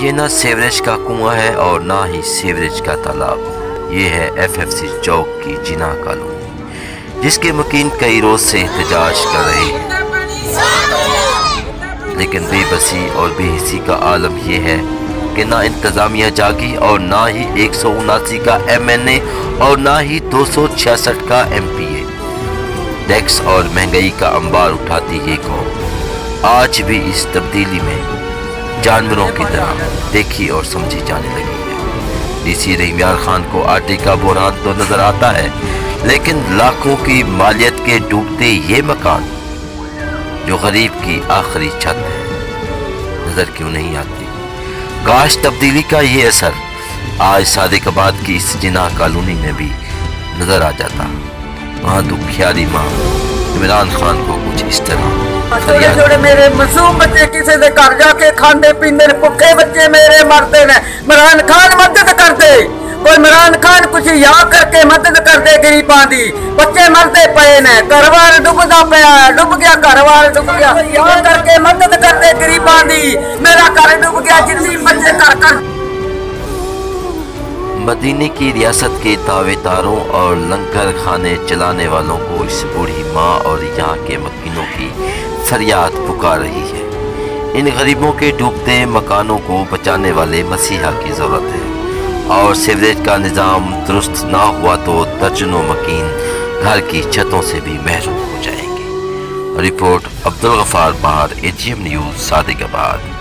یہ نہ سیوریج کا کنواں ہے اور نہ ہی سیوریج کا تالاب، یہ ہے FFC چوک کی جناح کالونی، جس کے مکین کئی روز سے احتجاج کر رہے ہیں، لیکن بے بسی اور بے حسی کا عالم یہ ہے کہ نہ انتظامیہ جاگی اور نہ ہی 179 کا MNA اور نہ ہی 266 کا MPA۔ ٹیکس اور مہنگائی کا انبار اٹھاتی یہ قوم آج بھی اس تبدیلی میں جانوروں کی طرح دیکھی اور سمجھی جانے لگی ہے۔ DC رحیم یار خان کو آٹے کا بحران تو نظر آتا ہے، لیکن لاکھوں کی مالیت کے ڈوبتے یہ مکان جو غریب کی آخری چھت ہے نظر کیوں نہیں آتی؟ کاش تبدیلی کا یہ اثر آج صادق آباد کی اس جناح کالونی میں بھی نظر آ جاتا۔ وہاں دکھیاری ماں عمران خان کو کچھ اس طرح چھوٹے چھوٹے میرے معصوم بچے کسی دے گھر جا کے کھاندے پیندے بھوکے بچے میرے مرتے نے، عمران خان مدد کرتے، کوئی عمران خان کچھ یا کر کے مدد کرتے غریباں دی، بچے مرتے پئے نے، گھر وال ڈبدا پیا ہے، ڈب گیا گھر وال ڈب گیا، یا کر کے مدد کرتے غریباں دی، میرا گھر ڈب گیا جتنی بچے کر مدینے کی ریاست کے دعوے داروں اور لنگر خانے چلانے والوں کو اس بوڑھی ماں اور یہاں کے مکینوں کی فریاد پکار رہی ہے۔ ان غریبوں کے ڈوبتے مکانوں کو بچانے والے مسیحا کی ضرورت ہے، اور سیوریج کا نظام درست نہ ہوا تو درجنوں مکین گھر کی چھتوں سے بھی محروم ہو جائیں گے۔ رپورٹ عبدالغفار بہار، AGM نیوز، صادق آباد۔